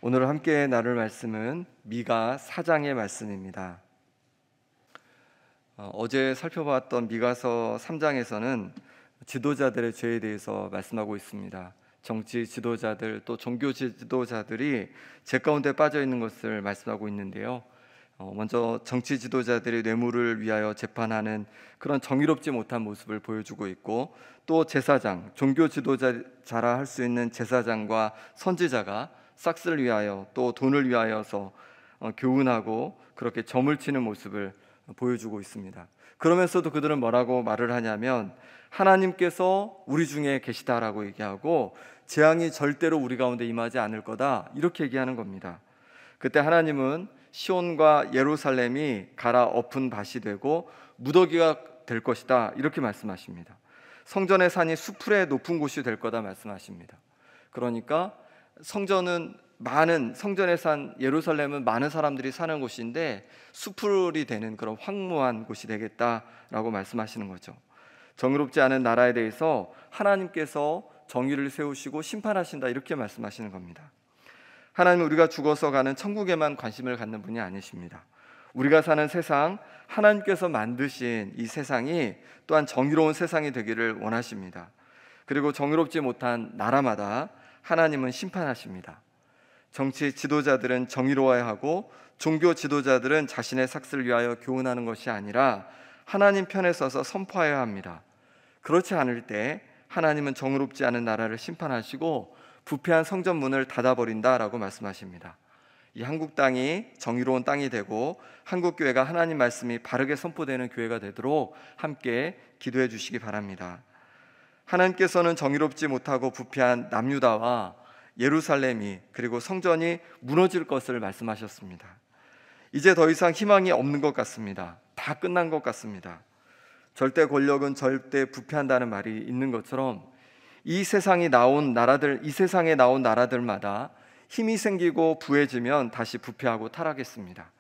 오늘 함께 나눌 말씀은 미가 4장의 말씀입니다. 어제 살펴봤던 미가서 3장에서는 지도자들의 죄에 대해서 말씀하고 있습니다. 정치 지도자들 또 종교 지도자들이 죄 가운데 빠져 있는 것을 말씀하고 있는데요. 먼저 정치 지도자들의 뇌물을 위하여 재판하는 그런 정의롭지 못한 모습을 보여주고 있고, 또 제사장, 종교 지도자라 할 수 있는 제사장과 선지자가 삭스를 위하여 또 돈을 위하여서 교훈하고 그렇게 점을 치는 모습을 보여주고 있습니다. 그러면서도 그들은 뭐라고 말을 하냐면 하나님께서 우리 중에 계시다라고 얘기하고 재앙이 절대로 우리 가운데 임하지 않을 거다, 이렇게 얘기하는 겁니다. 그때 하나님은 시온과 예루살렘이 갈아엎은 밭이 되고 무더기가 될 것이다, 이렇게 말씀하십니다. 성전의 산이 수풀의 높은 곳이 될 거다 말씀하십니다. 그러니까 성전의 산 예루살렘은 많은 사람들이 사는 곳인데 수풀이 되는 그런 황무한 곳이 되겠다라고 말씀하시는 거죠. 정의롭지 않은 나라에 대해서 하나님께서 정의를 세우시고 심판하신다, 이렇게 말씀하시는 겁니다. 하나님은 우리가 죽어서 가는 천국에만 관심을 갖는 분이 아니십니다. 우리가 사는 세상, 하나님께서 만드신 이 세상이 또한 정의로운 세상이 되기를 원하십니다. 그리고 정의롭지 못한 나라마다 하나님은 심판하십니다. 정치 지도자들은 정의로워야 하고 종교 지도자들은 자신의 삭스를 위하여 교훈하는 것이 아니라 하나님 편에 서서 선포해야 합니다. 그렇지 않을 때 하나님은 정의롭지 않은 나라를 심판하시고 부패한 성전 문을 닫아버린다라고 말씀하십니다. 이 한국 땅이 정의로운 땅이 되고 한국 교회가 하나님 말씀이 바르게 선포되는 교회가 되도록 함께 기도해 주시기 바랍니다. 하나님께서는 정의롭지 못하고 부패한 남유다와 예루살렘이 그리고 성전이 무너질 것을 말씀하셨습니다. 이제 더 이상 희망이 없는 것 같습니다. 다 끝난 것 같습니다. 절대 권력은 절대 부패한다는 말이 있는 것처럼 이 세상에 나온 나라들마다 힘이 생기고 부해지면 다시 부패하고 타락했습니다.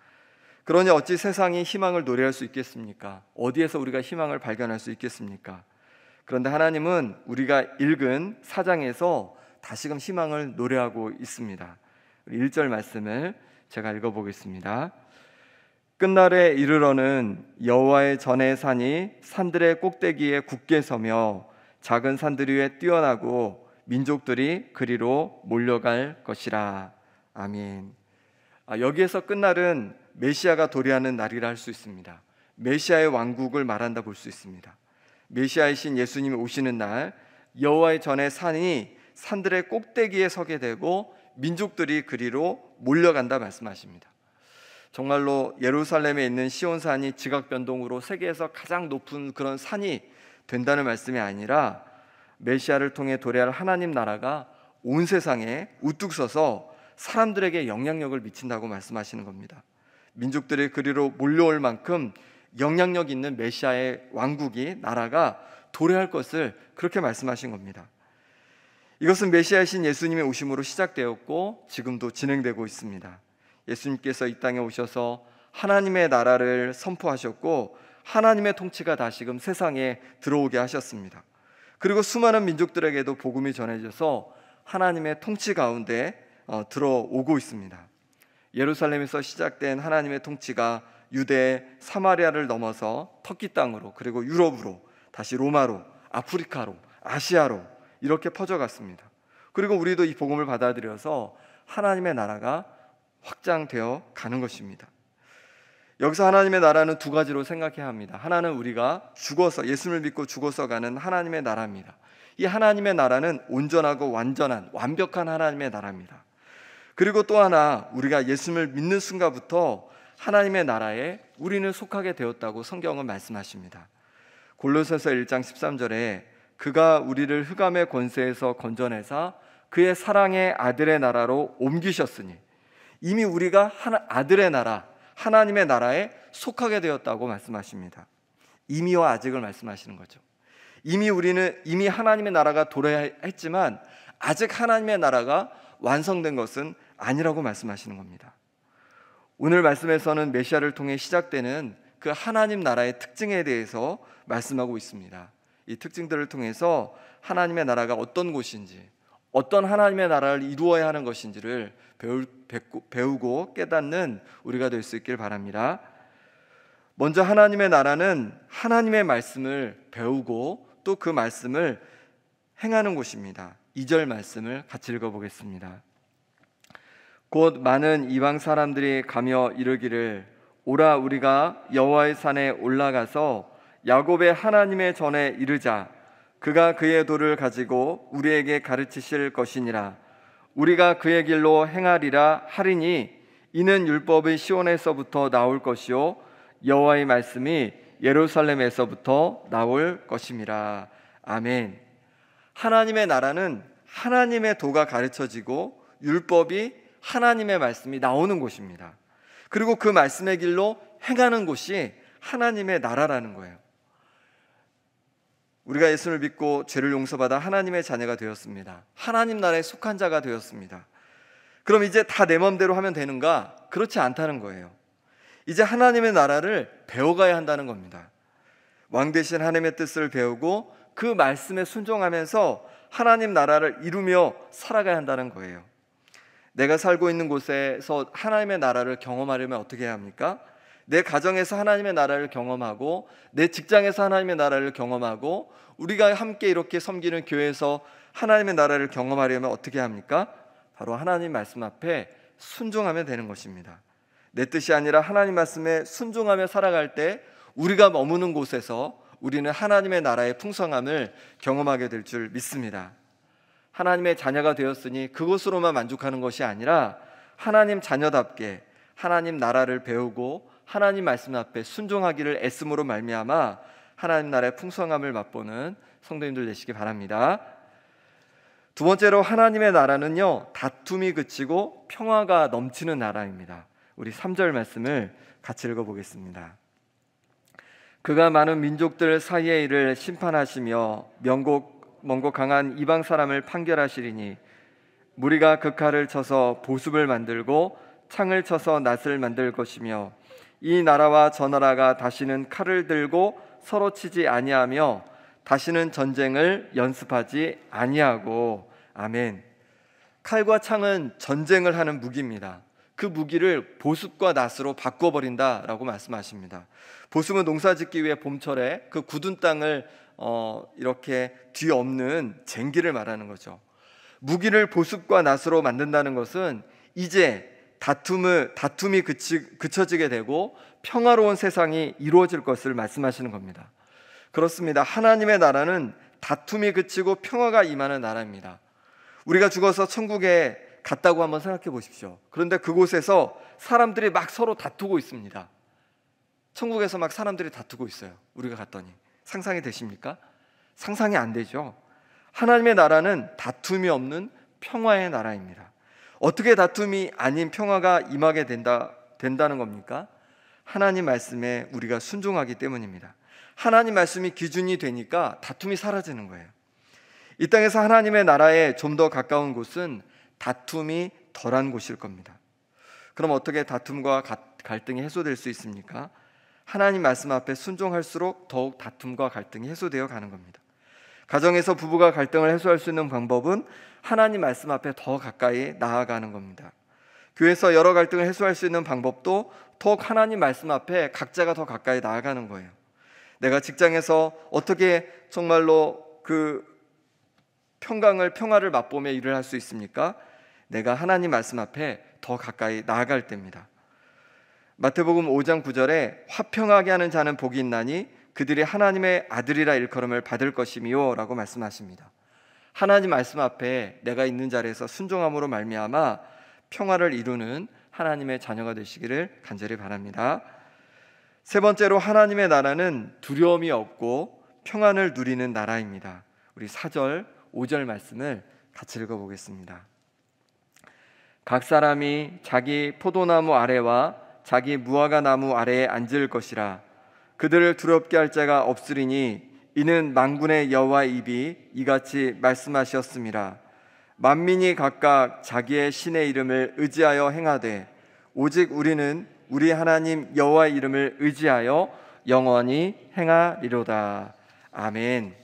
그러니 어찌 세상이 희망을 노래할 수 있겠습니까? 어디에서 우리가 희망을 발견할 수 있겠습니까? 그런데 하나님은 우리가 읽은 4장에서 다시금 희망을 노래하고 있습니다. 1절 말씀을 제가 읽어보겠습니다. 끝날에 이르러는 여호와의 전의 산이 산들의 꼭대기에 굳게 서며 작은 산들 위에 뛰어나고 민족들이 그리로 몰려갈 것이라. 아멘. 여기에서 끝날은 메시아가 도래하는 날이라 할 수 있습니다. 메시아의 왕국을 말한다 볼 수 있습니다. 메시아이신 예수님이 오시는 날 여호와의 전의 산이 산들의 꼭대기에 서게 되고 민족들이 그리로 몰려간다 말씀하십니다. 정말로 예루살렘에 있는 시온산이 지각변동으로 세계에서 가장 높은 그런 산이 된다는 말씀이 아니라 메시아를 통해 도래할 하나님 나라가 온 세상에 우뚝 서서 사람들에게 영향력을 미친다고 말씀하시는 겁니다. 민족들이 그리로 몰려올 만큼 영향력 있는 메시아의 왕국이 나라가 도래할 것을 그렇게 말씀하신 겁니다. 이것은 메시아이신 예수님의 오심으로 시작되었고 지금도 진행되고 있습니다. 예수님께서 이 땅에 오셔서 하나님의 나라를 선포하셨고 하나님의 통치가 다시금 세상에 들어오게 하셨습니다. 그리고 수많은 민족들에게도 복음이 전해져서 하나님의 통치 가운데 들어오고 있습니다. 예루살렘에서 시작된 하나님의 통치가 유대, 사마리아를 넘어서 터키 땅으로 그리고 유럽으로 다시 로마로 아프리카로 아시아로 이렇게 퍼져갔습니다. 그리고 우리도 이 복음을 받아들여서 하나님의 나라가 확장되어 가는 것입니다. 여기서 하나님의 나라는 두 가지로 생각해야 합니다. 하나는 우리가 죽어서 예수님을 믿고 죽어서 가는 하나님의 나라입니다. 이 하나님의 나라는 온전하고 완전한 완벽한 하나님의 나라입니다. 그리고 또 하나, 우리가 예수님을 믿는 순간부터 하나님의 나라에 우리는 속하게 되었다고 성경은 말씀하십니다. 골로새서 1장 13절에 그가 우리를 흑암의 권세에서 건져내사 그의 사랑의 아들의 나라로 옮기셨으니, 이미 우리가 아들의 나라, 하나님의 나라에 속하게 되었다고 말씀하십니다. 이미와 아직을 말씀하시는 거죠. 이미 하나님의 나라가 도래했지만 아직 하나님의 나라가 완성된 것은 아니라고 말씀하시는 겁니다. 오늘 말씀에서는 메시아를 통해 시작되는 그 하나님 나라의 특징에 대해서 말씀하고 있습니다. 이 특징들을 통해서 하나님의 나라가 어떤 곳인지, 어떤 하나님의 나라를 이루어야 하는 것인지를 배우고 깨닫는 우리가 될 수 있길 바랍니다. 먼저 하나님의 나라는 하나님의 말씀을 배우고 또 그 말씀을 행하는 곳입니다. 2절 말씀을 같이 읽어보겠습니다. 곧 많은 이방 사람들이 가며 이르기를 오라 우리가 여호와의 산에 올라가서 야곱의 하나님의 전에 이르자. 그가 그의 도를 가지고 우리에게 가르치실 것이니라. 우리가 그의 길로 행하리라 하리니 이는 율법의 시온에서부터 나올 것이요 여호와의 말씀이 예루살렘에서부터 나올 것임이라. 아멘. 하나님의 나라는 하나님의 도가 가르쳐지고 율법이 하나님의 말씀이 나오는 곳입니다. 그리고 그 말씀의 길로 행하는 곳이 하나님의 나라라는 거예요. 우리가 예수를 믿고 죄를 용서받아 하나님의 자녀가 되었습니다. 하나님 나라에 속한 자가 되었습니다. 그럼 이제 다 내 마음대로 하면 되는가? 그렇지 않다는 거예요. 이제 하나님의 나라를 배워가야 한다는 겁니다. 왕 대신 하나님의 뜻을 배우고 그 말씀에 순종하면서 하나님 나라를 이루며 살아가야 한다는 거예요. 내가 살고 있는 곳에서 하나님의 나라를 경험하려면 어떻게 해야 합니까? 내 가정에서 하나님의 나라를 경험하고 내 직장에서 하나님의 나라를 경험하고 우리가 함께 이렇게 섬기는 교회에서 하나님의 나라를 경험하려면 어떻게 합니까? 바로 하나님 말씀 앞에 순종하면 되는 것입니다. 내 뜻이 아니라 하나님 말씀에 순종하며 살아갈 때 우리가 머무는 곳에서 우리는 하나님의 나라의 풍성함을 경험하게 될 줄 믿습니다. 하나님의 자녀가 되었으니 그것으로만 만족하는 것이 아니라 하나님 자녀답게 하나님 나라를 배우고 하나님 말씀 앞에 순종하기를 애씀으로 말미암아 하나님 나라의 풍성함을 맛보는 성도님들 되시기 바랍니다. 두 번째로 하나님의 나라는요, 다툼이 그치고 평화가 넘치는 나라입니다. 우리 3절 말씀을 같이 읽어보겠습니다. 그가 많은 민족들 사이의 일을 심판하시며 먼곳 강한 이방 사람을 판결하시리니 무리가 그 칼을 쳐서 보습을 만들고 창을 쳐서 낫을 만들 것이며 이 나라와 저 나라가 다시는 칼을 들고 서로 치지 아니하며 다시는 전쟁을 연습하지 아니하고. 아멘. 칼과 창은 전쟁을 하는 무기입니다. 그 무기를 보습과 낫으로 바꿔버린다라고 말씀하십니다. 보습은 농사짓기 위해 봄철에 그 굳은 땅을 이렇게 뒤엎는 쟁기를 말하는 거죠. 무기를 보습과 낫으로 만든다는 것은 이제 다툼이 그쳐지게 되고 평화로운 세상이 이루어질 것을 말씀하시는 겁니다. 그렇습니다. 하나님의 나라는 다툼이 그치고 평화가 임하는 나라입니다. 우리가 죽어서 천국에 갔다고 한번 생각해 보십시오. 그런데 그곳에서 사람들이 막 서로 다투고 있습니다. 천국에서 막 사람들이 다투고 있어요. 우리가 갔더니 상상이 되십니까? 상상이 안 되죠. 하나님의 나라는 다툼이 없는 평화의 나라입니다. 어떻게 다툼이 아닌 평화가 임하게 된다는 겁니까? 하나님 말씀에 우리가 순종하기 때문입니다. 하나님 말씀이 기준이 되니까 다툼이 사라지는 거예요. 이 땅에서 하나님의 나라에 좀 더 가까운 곳은 다툼이 덜한 곳일 겁니다. 그럼 어떻게 다툼과 갈등이 해소될 수 있습니까? 하나님 말씀 앞에 순종할수록 더욱 다툼과 갈등이 해소되어 가는 겁니다. 가정에서 부부가 갈등을 해소할 수 있는 방법은 하나님 말씀 앞에 더 가까이 나아가는 겁니다. 교회에서 여러 갈등을 해소할 수 있는 방법도 더욱 하나님 말씀 앞에 각자가 더 가까이 나아가는 거예요. 내가 직장에서 어떻게 정말로 그 평화를 맛보며 일을 할 수 있습니까? 내가 하나님 말씀 앞에 더 가까이 나아갈 때입니다. 마태복음 5장 9절에 화평하게 하는 자는 복이 있나니 그들이 하나님의 아들이라 일컬음을 받을 것이미요 라고 말씀하십니다. 하나님 말씀 앞에 내가 있는 자리에서 순종함으로 말미암아 평화를 이루는 하나님의 자녀가 되시기를 간절히 바랍니다. 세 번째로 하나님의 나라는 두려움이 없고 평안을 누리는 나라입니다. 우리 4절 5절 말씀을 같이 읽어보겠습니다. 각 사람이 자기 포도나무 아래와 자기 무화과 나무 아래에 앉을 것이라. 그들을 두렵게 할 자가 없으리니 이는 만군의 여호와의 입이 이같이 말씀하셨음이라. 만민이 각각 자기의 신의 이름을 의지하여 행하되 오직 우리는 우리 하나님 여호와의 이름을 의지하여 영원히 행하리로다. 아멘.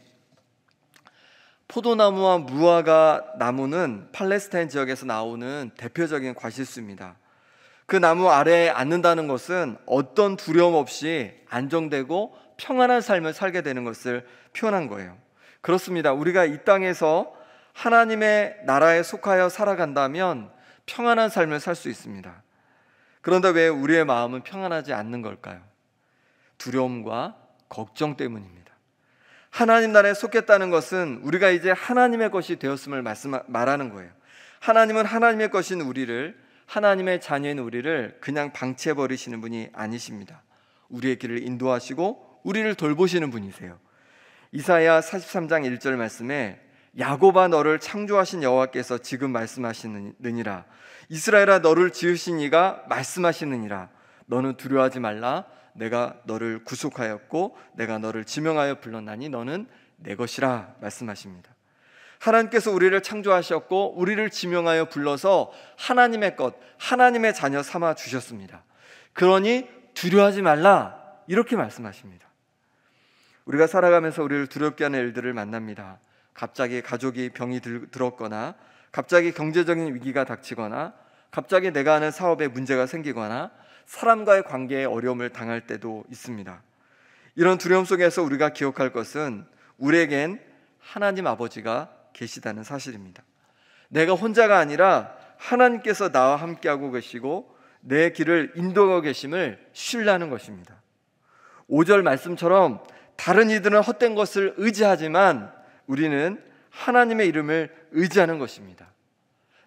포도나무와 무화과 나무는 팔레스타인 지역에서 나오는 대표적인 과실수입니다. 그 나무 아래에 앉는다는 것은 어떤 두려움 없이 안정되고 평안한 삶을 살게 되는 것을 표현한 거예요. 그렇습니다. 우리가 이 땅에서 하나님의 나라에 속하여 살아간다면 평안한 삶을 살 수 있습니다. 그런데 왜 우리의 마음은 평안하지 않는 걸까요? 두려움과 걱정 때문입니다. 하나님 나라에 속했다는 것은 우리가 이제 하나님의 것이 되었음을 말하는 거예요. 하나님은 하나님의 것인 우리를, 하나님의 자녀인 우리를 그냥 방치해버리시는 분이 아니십니다. 우리의 길을 인도하시고 우리를 돌보시는 분이세요. 이사야 43장 1절 말씀에 야곱아 너를 창조하신 여호와께서 지금 말씀하시느니라. 이스라엘아 너를 지으신 이가 말씀하시느니라. 너는 두려워하지 말라. 내가 너를 구속하였고 내가 너를 지명하여 불렀나니 너는 내 것이라 말씀하십니다. 하나님께서 우리를 창조하셨고 우리를 지명하여 불러서 하나님의 것, 하나님의 자녀 삼아 주셨습니다. 그러니 두려워하지 말라 이렇게 말씀하십니다. 우리가 살아가면서 우리를 두렵게 하는 일들을 만납니다. 갑자기 가족이 병이 들었거나, 갑자기 경제적인 위기가 닥치거나, 갑자기 내가 하는 사업에 문제가 생기거나, 사람과의 관계에 어려움을 당할 때도 있습니다. 이런 두려움 속에서 우리가 기억할 것은 우리에겐 하나님 아버지가 계시다는 사실입니다. 내가 혼자가 아니라 하나님께서 나와 함께하고 계시고 내 길을 인도하고 계심을 신뢰하는 것입니다. 5절 말씀처럼 다른 이들은 헛된 것을 의지하지만 우리는 하나님의 이름을 의지하는 것입니다.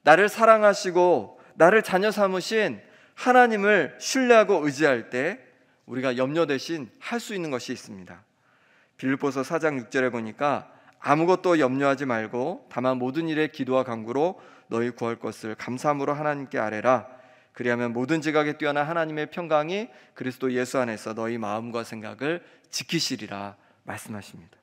나를 사랑하시고 나를 자녀 삼으신 하나님을 신뢰하고 의지할 때 우리가 염려 대신 할 수 있는 것이 있습니다. 빌립보서 4장 6절에 보니까 아무것도 염려하지 말고 다만 모든 일에 기도와 간구로 너희 구할 것을 감사함으로 하나님께 아뢰라. 그리하면 모든 지각에 뛰어난 하나님의 평강이 그리스도 예수 안에서 너희 마음과 생각을 지키시리라 말씀하십니다.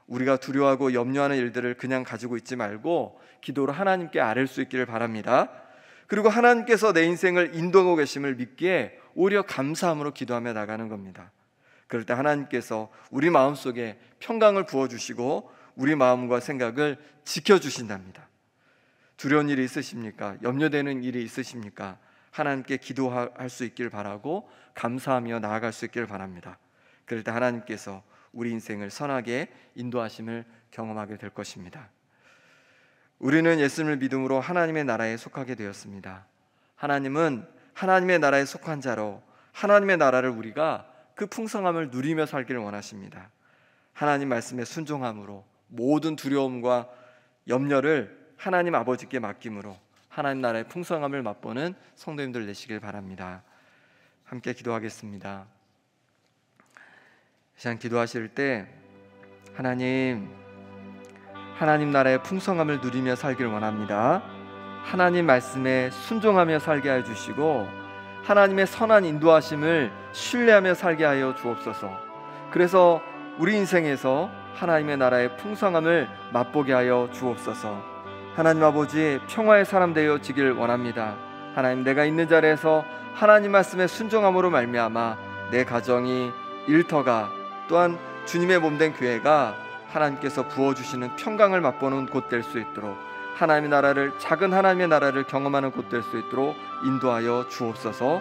우리가 두려워하고 염려하는 일들을 그냥 가지고 있지 말고 기도로 하나님께 아뢰 수 있기를 바랍니다. 그리고 하나님께서 내 인생을 인도하고 계심을 믿기에 오히려 감사함으로 기도하며 나가는 겁니다. 그럴 때 하나님께서 우리 마음속에 평강을 부어주시고 우리 마음과 생각을 지켜주신답니다. 두려운 일이 있으십니까? 염려되는 일이 있으십니까? 하나님께 기도할 수 있기를 바라고 감사하며 나아갈 수 있기를 바랍니다. 그럴 때 하나님께서 우리 인생을 선하게 인도하심을 경험하게 될 것입니다. 우리는 예수님을 믿음으로 하나님의 나라에 속하게 되었습니다. 하나님은 하나님의 나라에 속한 자로 하나님의 나라를 우리가 그 풍성함을 누리며 살기를 원하십니다. 하나님 말씀에 순종함으로 모든 두려움과 염려를 하나님 아버지께 맡김으로 하나님 나라의 풍성함을 맛보는 성도님들 되시길 바랍니다. 함께 기도하겠습니다. 시간 기도하실 때 하나님 나라의 풍성함을 누리며 살기를 원합니다. 하나님 말씀에 순종하며 살게 하여 주시고 하나님의 선한 인도하심을 신뢰하며 살게 하여 주옵소서. 그래서 우리 인생에서 하나님의 나라의 풍성함을 맛보게 하여 주옵소서. 하나님 아버지 평화의 사람 되어지길 원합니다. 하나님 내가 있는 자리에서 하나님 말씀에 순종함으로 말미암아 내 가정이 일터가 또한 주님의 몸된 교회가 하나님께서 부어주시는 평강을 맛보는 곳 될 수 있도록 하나님의 나라를 작은 하나님의 나라를 경험하는 곳 될 수 있도록 인도하여 주옵소서.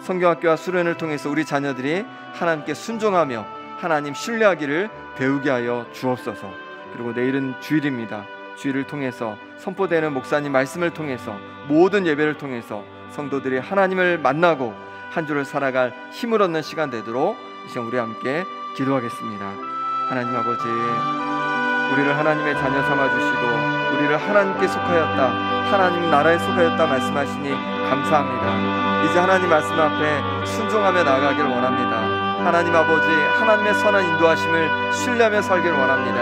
성경학교와 수련을 통해서 우리 자녀들이 하나님께 순종하며 하나님 신뢰하기를 배우게 하여 주옵소서. 그리고 내일은 주일입니다. 주일을 통해서 선포되는 목사님 말씀을 통해서 모든 예배를 통해서 성도들이 하나님을 만나고 한 주를 살아갈 힘을 얻는 시간 되도록 이 시간 우리 함께 기도하겠습니다. 하나님 아버지, 우리를 하나님의 자녀 삼아주시고 우리를 하나님께 속하였다, 하나님 나라에 속하였다 말씀하시니 감사합니다. 이제 하나님 말씀 앞에 순종하며 나아가기를 원합니다. 하나님 아버지, 하나님의 선한 인도하심을 신뢰하며 살기를 원합니다.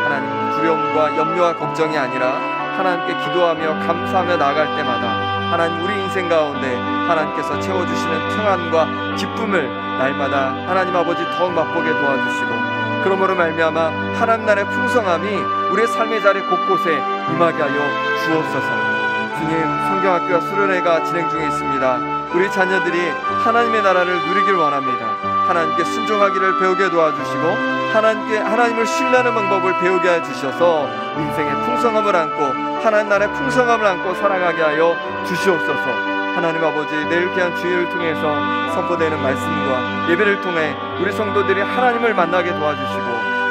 하나님 두려움과 염려와 걱정이 아니라 하나님께 기도하며 감사하며 나아갈 때마다 하나님 우리 인생 가운데 하나님께서 채워주시는 평안과 기쁨을 날마다 하나님 아버지 더욱 맛보게 도와주시고 그러므로 말미암아 하나님 나라의 풍성함이 우리의 삶의 자리 곳곳에 임하게 하여 주옵소서. 주님, 성경학교와 수련회가 진행 중에 있습니다. 우리 자녀들이 하나님의 나라를 누리길 원합니다. 하나님께 순종하기를 배우게 도와주시고 하나님을 신뢰하는 방법을 배우게 해 주셔서 인생의 풍성함을 안고 하나님 나라의 풍성함을 안고 살아가게 하여 주시옵소서. 하나님 아버지, 내일 귀한 주일을 통해서 선포되는 말씀과 예배를 통해 우리 성도들이 하나님을 만나게 도와주시고,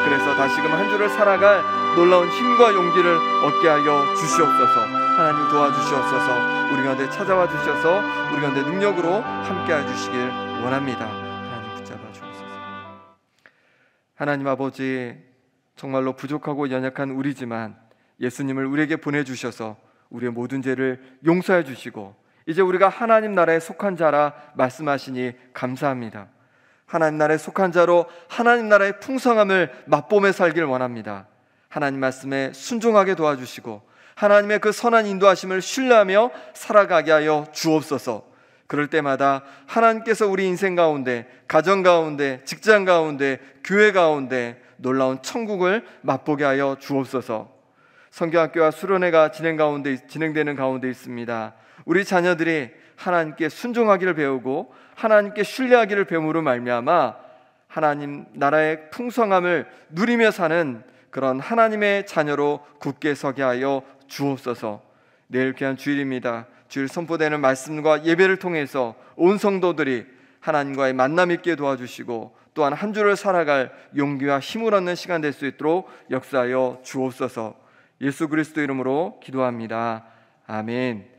그래서 다시금 한 주를 살아갈 놀라운 힘과 용기를 얻게 하여 주시옵소서. 하나님 도와주시옵소서. 우리 가운데 찾아와 주셔서 우리 가운데 능력으로 함께해 주시길 원합니다. 하나님 붙잡아 주옵소서. 하나님 아버지, 정말로 부족하고 연약한 우리지만 예수님을 우리에게 보내주셔서 우리의 모든 죄를 용서해 주시고 이제 우리가 하나님 나라에 속한 자라 말씀하시니 감사합니다. 하나님 나라에 속한 자로 하나님 나라의 풍성함을 맛보며 살길 원합니다. 하나님 말씀에 순종하게 도와주시고 하나님의 그 선한 인도하심을 신뢰하며 살아가게 하여 주옵소서. 그럴 때마다 하나님께서 우리 인생 가운데, 가정 가운데, 직장 가운데, 교회 가운데 놀라운 천국을 맛보게 하여 주옵소서. 성경학교와 수련회가 진행되는 가운데 있습니다. 우리 자녀들이 하나님께 순종하기를 배우고 하나님께 신뢰하기를 배움으로 말미암아 하나님 나라의 풍성함을 누리며 사는 그런 하나님의 자녀로 굳게 서게 하여 주옵소서. 내일 귀한 주일입니다. 주일 선포되는 말씀과 예배를 통해서 온 성도들이 하나님과의 만남 있게 도와주시고 또한 한 주를 살아갈 용기와 힘을 얻는 시간 될 수 있도록 역사하여 주옵소서. 예수 그리스도 이름으로 기도합니다. 아멘.